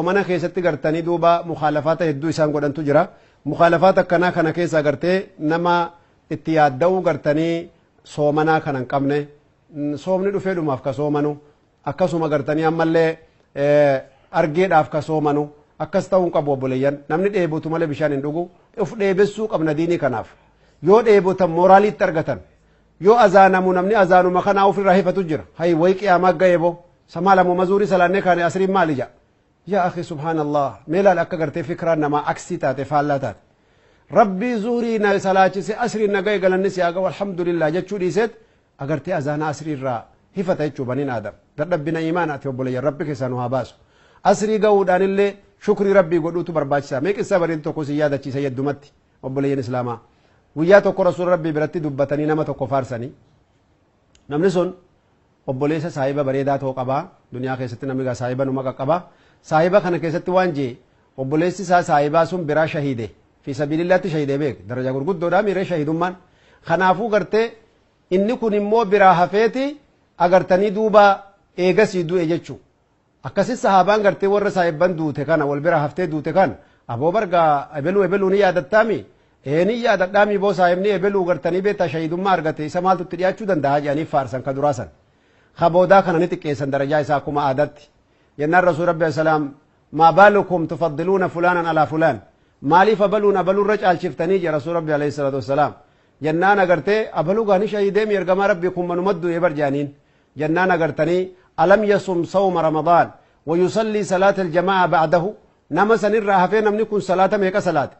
mana keessatti gartanii duuba mukhaalafaata hedduu isaan godhantu jira. Mukhaalafaata akkanaa kana keessa gartee nama itti yaadda'uu gartanii soomanaa kana hin qabne soomni dhufeedhumaaf ka soomanu akkasuma gartanii ammallee argeedhaaf ka soomanu akkas ta'uu hin qabu obboleeyyan. Namni dheebotu malee bishaan hin dhugu. Uf dheebessuu qabna diinii kanaaf. Yoo dheebotan mooraaliitti argatan yoo azaanamu namni azaanuma kanaa ofirraa hifatu jira. Hay wayi qiyaamaa ga'eebo samaalamu mazuurii salaannee kaane asriin maali ja'a. يا أخي سبحان الله ميلال أكا قرتي فكرة نما أكسي تاتي فالاتات ربي زوري نا سلاچي سي أسري نغاي قلنسي أغا والحمد لله جتشو دي سيد أغرتي أزانا أسري را هفتا يتشو بنين آدم در ربنا إيمانات يوبولي ربي كسانوها باسو أسري قودان اللي شكري ربي قدوتو برباچسا ميك السابرين توكو سيادة چي سيد دمتي وبولي إسلاما ويا توكو رسول ربي برتي دبتني نما توكو فارساني نمنسون وبوليسا صاحبة بريدات هو قبا دنيا خيستي نميغا صاحبة نمكا قبا صاحبة خنا كيست وانجي وبوليسي صاحبة سون برا شهيدة في سبيل الله تشهيدة بيك درجة غرقود دودا ميري شهيدومان خنافو غرتي إني كن مو برا هفيتي أغرتني دوبا إيغس يدو إيجتشو أكسي صحابان غرتي ور صاحبان دوتي كان والبرا هفتي دوتي كان أبو برغا أبلو ني يادتامي إني يادتامي بو صاحبني أبلو غرتني بيتا شهيدوما أرغتي سمالتو ترياچو دندا جاني فارسان كدراسان خبودا خنا نتكيسن درجة إساكما عادتي ينال رسول ربي السلام ما بالكم تفضلون فلانا على فلان مالي فبلون بلو الرجال شفتني يا رسول ربي عليه الصلاة والسلام جنانا قرتي أبلو غاني شهيدين يرقم ربكم من مدو يبرجانين جنانا قرتني ألم يصم صوم رمضان ويصلي صلاة الجماعة بعده نما سنر راهفين نمنكم صلاة ميكا صلاة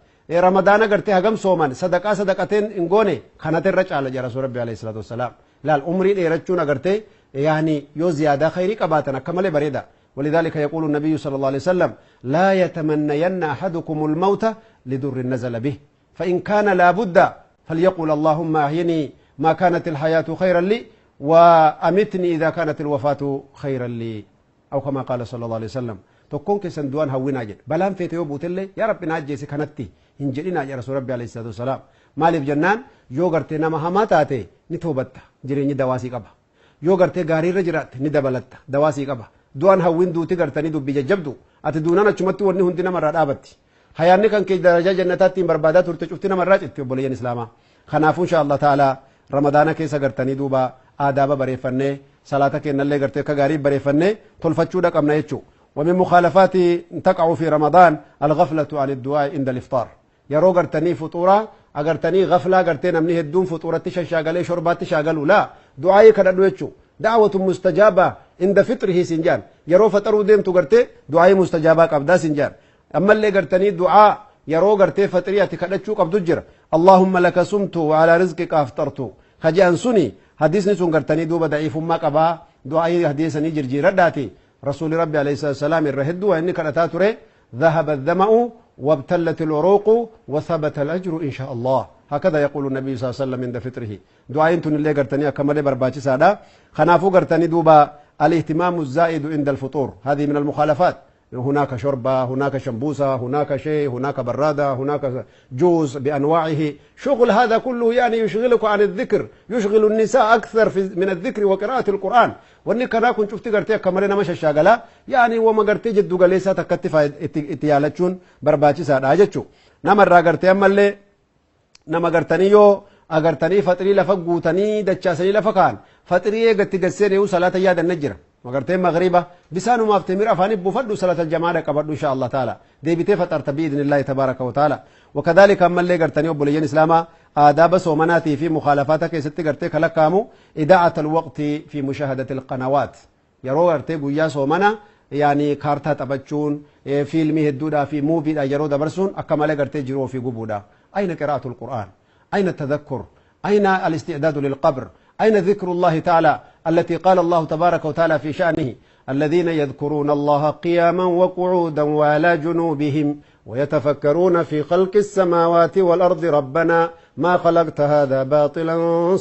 رمضان قرتي هقم صومان صدقتين انقوني خانت الرجال يا رسول ربي عليه الصلاة والسلام لا الأمري إيرتشون قرتي يعني يو زيادة خيري قباتنا كمالي بريدة ولذلك يقول النبي صلى الله عليه وسلم لا يتمنين أحدكم الموت لضر نزل به فإن كان لابد فليقول اللهم أحيني ما كانت الحياة خيرا لي وأمتني إذا كانت الوفاة خيرا لي أو كما قال صلى الله عليه وسلم تكون كسن دوان هوين أجل بلان في تيوبوت اللي يا رب ناجي سكنتي إنجلنا يا رسول ربي عليه الصلاة والسلام مالي بجنان يوغرتي نما هماتاتي نتوبتا جريني دواسي قبا يوغرتي غاري رجرات ندبلتا دواسي قبا دوان هاوين دوتي غرتني دو بيجبدو اتدونانا چمتو ورني هندنا مرا دابتي حياني كان كي درجه جنتات بربادات ورت چفتنا مرا چتي بولين اسلاما خنافو ان شاء الله تعالى رمضان كيس غرتني دوبا آداب بريفنه صلاه كنلي غرتي كغاري بريفنه تلفچو دقمنا يچو ومن مخالفات تقع في رمضان الغفله عن الدعاء عند الافطار يرو غرتني فطورا اغرتني غفله غرتي نمني هدوم فطورتي شاغله شربات شاغلو لا دعاء كددو يچو دعوة مستجابة عند فطره سنجان يرو فطرو ديم تو غرتي دعاء مستجابة قبدا سنجان اما اللي غرتني دعاء يرو غرتي فطريات كدچو قبدو جر اللهم لك صمت وعلى رزقك افطرت خجان سني حديث نسون غرتني دوبا ضعيف ما قبا دعاء حديثني جرجير داتي رسول ربي عليه الصلاه والسلام الرهد واني كرتا تري ذهب الظمأ وابتلت العروق وثبت الاجر ان شاء الله هكذا يقول النبي صلى الله عليه وسلم عند فطره دعاء تن اللي غرتني كمل برباچ سادا خنافو غرتني دوبا الاهتمام الزائد عند الفطور هذه من المخالفات هناك شوربه هناك شمبوسه هناك شيء هناك براده هناك جوز بانواعه شغل هذا كله يعني يشغلك عن الذكر يشغل النساء اكثر من الذكر وقراءه القران واني كنا كنت شفت غرتي كمل نمش الشاغلا يعني وما غرتي جدو غليسا تكتف اتيالچون برباچ سادا اجچو نمر غرتي امله نما غرتني يو اغرتني فطري لفغوتني دچاسني لفكان فطري غتي غسريو صلاه ياد النجر مغرتي مغربه بسانو مافتمر افاني بفدو صلاه الجماعه قبض ان شاء الله تعالى دي بيتي فطرت باذن الله تبارك وتعالى وكذلك اما اللي غرتني بولين اسلاما آداب سومناتي في مخالفاتك ست غرتي كلكامو اذاعه الوقت في مشاهده القنوات يرو غرتي بويا سومنا يعني كارتا تبچون فيلمي هدودا في موفي دا يرو دبرسون اكمل غرتي جرو في غبودا أين قراءة القرآن؟ أين التذكر؟ أين الاستعداد للقبر؟ أين ذكر الله تعالى التي قال الله تبارك وتعالى في شأنه الذين يذكرون الله قياما وقعودا وعلى جنوبهم ويتفكرون في خلق السماوات والأرض ربنا ما خلقت هذا باطلا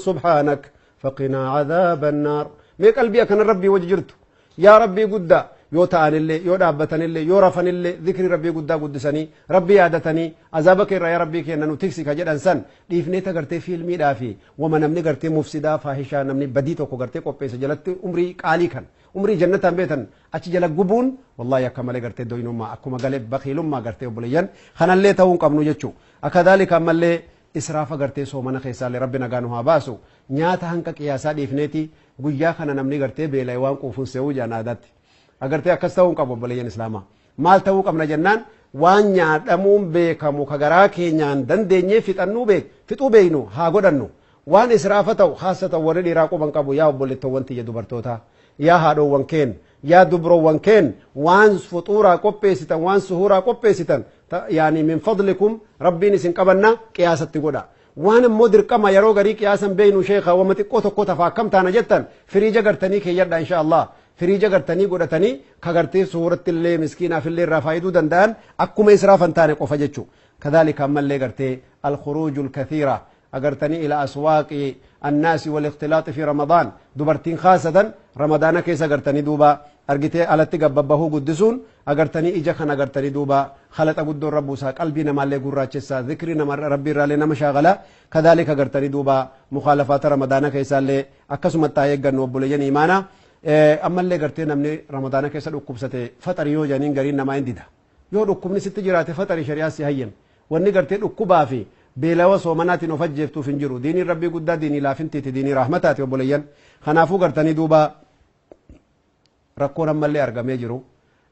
سبحانك فقنا عذاب النار ميك قلبي كان ربي وجرته يا ربي قد يو تان اللي يو دابتن اللي يو رفن اللي ذكر ربي قدا قدسني ربي عادتني عذابك يا ربي كنا نتكسي كجد انسان ديفني تغرتي فيلمي دافي وما نمني غرتي مفسدا فاحشا نمني بديتو كو غرتي كو بيس جلت عمري قالي كان umrii jannataan beetan achi jala gubuun wallahi akka malee gartee doyinummaa akkuma galee bakiilummaa gartee obboleeyyan kanallee ta'uu qabnu jechuu akadaalika ammallee israafa gartee soomana keessaallee rabbi nagaa nu haa baasu nyaata hanqa qiyaasaa dhiifneeti guyyaa kana namni gartee beela'e waan quufuun se'uu jaanaadatti agartee akkas ta'uu qabu obboleeyyan islaamaa maal ta'uu qabna jennaan waan nyaadhamuun beekamu ka garaa keenyaan dandeenyee fixuu beeynu haa godhannu waan israafa ta'u haasata warri dhiiraa quban qabu yaa obboleettowwan tiyya dubartootaa yaa haadhoowwan keen yaa dubroowwan keen waan fuxuuraa qopheessitan waan suhuuraa qopheessitan yaani min fadlikum rabbiin isin qabanna qiyaasatti godha waan immoo dirqama yeroo garii qiyaasan beeynu sheekha wama xiqqoo tokko tafaa akkam taana jettan firiija gartanii keeyyadha insha Allah firiija gartanii godhatanii ka gartee suuratti illee miskiinaaf illee irraa faayiduu danda'an akkuma israafan taane qofa jechuu kadhalika ammallee gartee alkhuruujul kathiira agartanii ila aswaaqi annaasi wal ikhtilaaxi fi ramadaan dubartiin khaasatan ramadaana keessa agartanii duuba argitee alatti gabbabbahuu guddisuun agartanii ija kan agartanii duuba khalaxa guddoon rabbuusaa qalbii namaallee gurraachessaa zikrii nama rabbii irraallee nama shaagala kadhalika agartanii duuba mukhaalafaata ramadaana keessaallee akkasumatti haa eeggannu obboleeyyan imaanaa ammallee gartee namni ramadaana keessa dhukkubsate faxari yoo janiin gariin namaa hin dida yoo dhukkubni sitti jiraate faxari shari'aa si hayyan wanni gartee dhukkubaa fi beelawa soomanaatiin of ajjeeftuuf hin jiru diiniin rabbii guddaa diinii laafintiiti diinii rahmataati obboleeyyan kanaafuu gartanii duuba rakkoon ammallee argamee jiru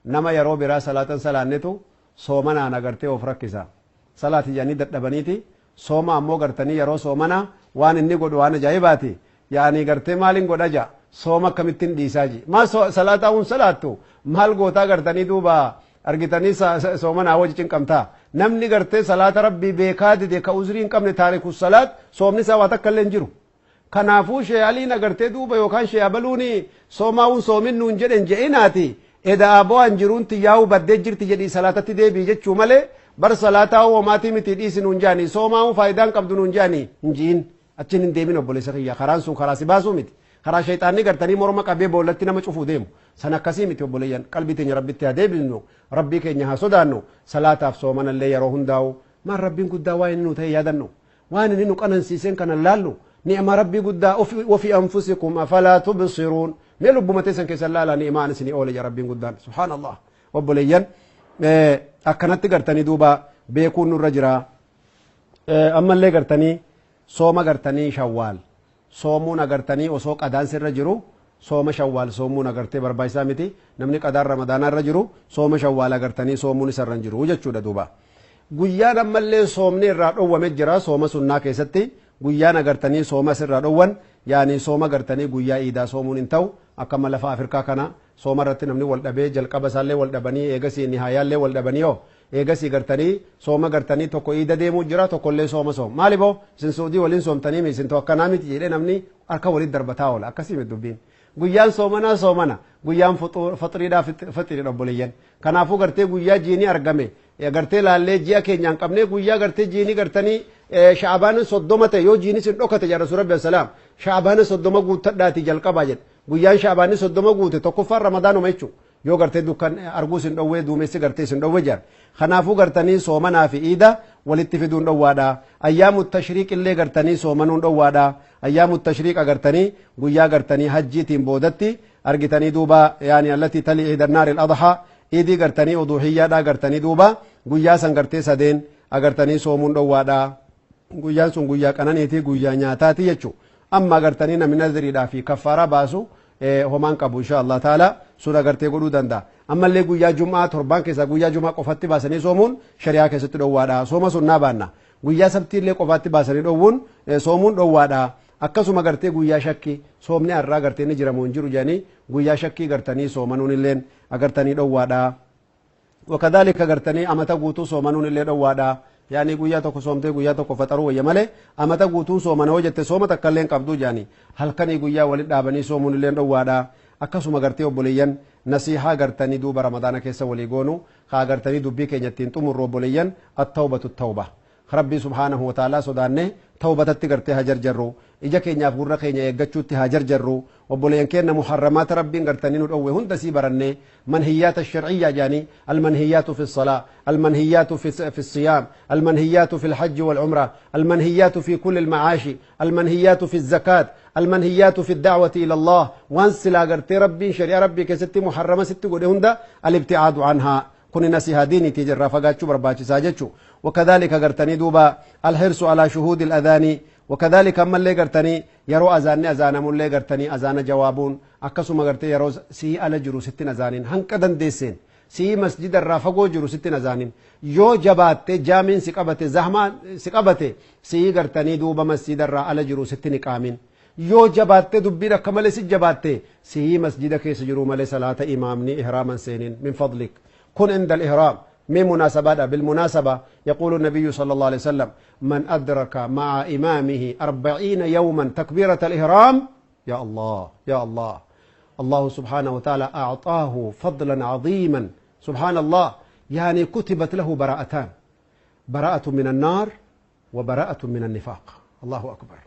nama yeroo biraa salaatan salaannetu soomanaan agartee of rakkisa salaati jedhanii dadhabaniiti sooma ammoo gartanii yeroo soomanaa waan inni godhu waan ajaa'ibaati yaani gartee maaliin godha ja sooma akkamittiin dhiisaa ji maal salaataa'uun salaattu maal gootaa gartanii duuba argitanii soomanaa wajji cinqamtaa namni gartee salaata rabbii beekaa dide ka uzrii hin qabne taariku salaat soomni isaa waa takka illee hin jiru kanaafuu sheeyaliin agartee duuba yookaan sheeyabaluuni soomaa'uun soomin nuun jedhen je'inaati edaa bo'an jiruun tiyyaa'uu baddee jirti jedhii salaatatti deebii jechuu malee bar salaataa hoomaatii miti dhiisi nuun jaanii soomaa'uun faayidaan qabdu nuun jaanii hin ji'in achin hin deemin obboleessa kiyya karaan sun karaa si baasuu miti karaa shayxaanni gartanii morma qabee boollatti nama cufuu deemu san akkasii miti obboleeyyan qalbii teenya rabbitti haa deebinu rabbii keenya haa sodaannu salaataaf soomanallee yeroo hundaa'u maan rabbiin guddaa waan inni nu ta'e yaadannu waan inni nu qanansiiseen kanan laallu ni'ma rabbii guddaa wafi anfusikum afalaa tubsiruun mee lubbuma teessan keessan laalaa ni'maan isinii oole ja rabbiin guddaan subhaanallah obboleeyyan akkanatti gartanii duuba beekuun nurra jira ammallee gartanii sooma gartanii shawwaal soomuun agartanii osoo qadaan sirra jiru sooma shawwaal soomuun agartee barbaachisaa miti namni qadaan ramadaanaa irra jiru sooma shawwaal agartanii soomuun isarra hin jiru jechuudha duuba guyyaan ammallee soomni irraa dhowwame jira sooma sunnaa keessatti guyyaan agartanii sooma sirraa dhowwan yaani sooma agartanii guyyaa iidaa soomuun hin ta'u akkama lafa afrikaa kana sooma irratti namni wal dhabee jalqaba isaallee wal dhabanii eegasii nihaayaallee wal dhabanii yoo eegasii gartanii sooma gartanii tokko iida deemuu jira tokkollee sooma soom maaliboo isin suudii waliin soomtanii isin to akkanaa miti jedhee namni harka walitti darbataa oola akkasii miti dubbiin guyyaan soomanaa soomana guyyaan faxiriidhaa faxirii obboleeyyan kanaafuu gartee guyyaa jiinii argame gartee laallee ji'a keenyaan qabnee guyyaa gartee jiinii gartanii sha'abaan 30 ta'e yoo jiinis hin dhokate yaa rasuul rabbi salaam sha'abaan 30 guuttadhaati jalqabaa jedhe guyyaan sha'abaan 30 guute tokkoffaan ramadaanuma jechuudha yoo gartee dukkan arguus hin dhowwee duumessi gartee hin dhowwee jaan kanaafuu gartanii soomanaa fi iida walitti fiduun dhowwaadha ayyaamu tashriiq illee gartanii soomanuun dhowwaadha ayyaamu tashriiq agartanii guyyaa gartanii hajjiitiin boodatti argitanii duuba yaani allati tali iidannaari al-adhaa iidii gartanii uduhiyyaadha gartanii duuba guyyaa san gartee sadeen agartanii soomuun dhowwaadha guyyaan sun guyyaa qananiiti guyyaa nyaataati jechuu amma agartanii namni naziriidhaa fi kaffaaraa baasu homaan qabu insha Allah taala sun agartee godhuu danda'a ammallee guyyaa jumaa torbaan keessaa guyyaa jumaa qofatti baasanii soomuun shari'aa keessatti dhowwaadha sooma sunnaa baanna guyyaa sabtiillee qofaatti baasanii dhowwuun soomuun dhowwaadha akkasuma gartee guyyaa shakki soomni har'aa gartee ni jiramu hin jiru jedhanii guyyaa shakkii gartanii soomanuun illeen agartanii dhowwaadha wakadhalika gartanii amata guutuu soomanuun illee dhowwaadha yaani guyyaa tokko soomtee guyyaa tokko faxaruu wayya malee amata guutuun soomana hoo jette sooma takka illee qabduu jaani halkanii guyyaa walit dhaabanii soomuun illee dhowwaadha akkasuma gartee obboleeyyan nasiihaa gartanii duuba ramadaana keessa walii goonu haa gartanii dubbii keenya ittiin xumurru obboleeyyan attawbatu tawba ربي سبحانه وتعالى صدانه توبتت غرتي هاجر جرو إجا كينياف غرة كينيا يغچوتي هاجر جرو وبولين كينا محرمات ربي غرتنين ودوه هند سيبرني منهيات الشرعية جاني المنهيات في الصلاة المنهيات في الصيام المنهيات في الحج والعمرة المنهيات في كل المعاشي المنهيات في الزكاة المنهيات في الدعوة إلى الله وانسلا غرتي ربي شريعة ربي كستي محرمة ستي قد هند الابتعاد عنها كن نسيها ديني تجرى فقاتشو برباتش ساجتشو وكذلك غرتني دوبا الحرص على شهود الأذان وكذلك أما اللي غرتني يرو أذاني أذانا مولي غرتني أذان جوابون أكسو مغرتي يرو سي على جرو ستين أذانين هنكدن ديسين سي مسجد الرافقو جرو ستين أذانين يو جبات جامين سقبت زحمة سقبت سي غرتني دوبا مسجد الرا على جرو ستين قامين يو جبات دبيرا كمال سي جبات سي مسجد كيس جرو مالي صلاة إمامني إحراما سينين من فضلك كن عند الإحرام من مناسبات بالمناسبة يقول النبي صلى الله عليه وسلم من أدرك مع إمامه 40 يوما تكبيرة الإحرام يا الله يا الله الله سبحانه وتعالى أعطاه فضلا عظيما سبحان الله يعني كتبت له براءتان براءة من النار وبراءة من النفاق الله أكبر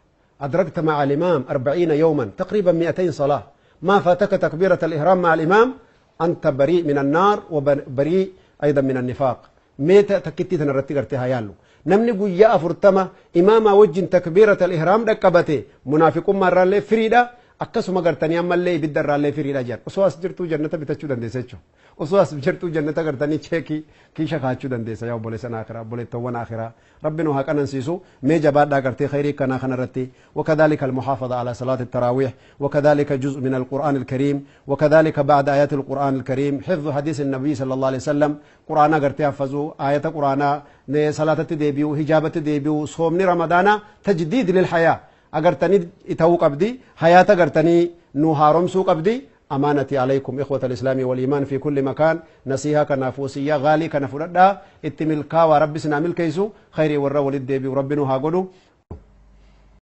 أدركت مع الإمام 40 يوما تقريبا 200 صلاة ما فاتك تكبيرة الإحرام مع الإمام أنت بريء من النار وبريء أيضا من النفاق ميتا تكتي تنرتي قرتها يالو نمني قويا أفرتما إماما وجن تكبيرة الإحرام دكبته منافق مرة لي فريدة أكسو مقرتني أما اللي بدر اللي فريدة جر أسواس جرتو جنة بتشو دندسيچو أسواس جرتو جنة قرتني چيكي كيشا خاچو دندسا يا بولي سن آخرة بولي توان آخرة ربنا هاك أنسيسو مي جباد دا قرتي خيري كنا خنرتي وكذلك المحافظة على صلاة التراويح وكذلك جزء من القرآن الكريم وكذلك بعد آيات القرآن الكريم حفظ حديث النبي صلى الله عليه وسلم قرآن قرتي حفظو آية قرآن صلاة ديبيو هجابة ديبيو صومني رمضان تجديد للحياة أغرتني إتوق أبدي حياة أغرتني نهارم سوق أبدي أمانتي عليكم إخوة الإسلام والإيمان في كل مكان نسيها كنافوسية غالي كنفردا اتملكا ورب سنامل كيسو خيري ورّا ولد ديبي وربنا هاقولو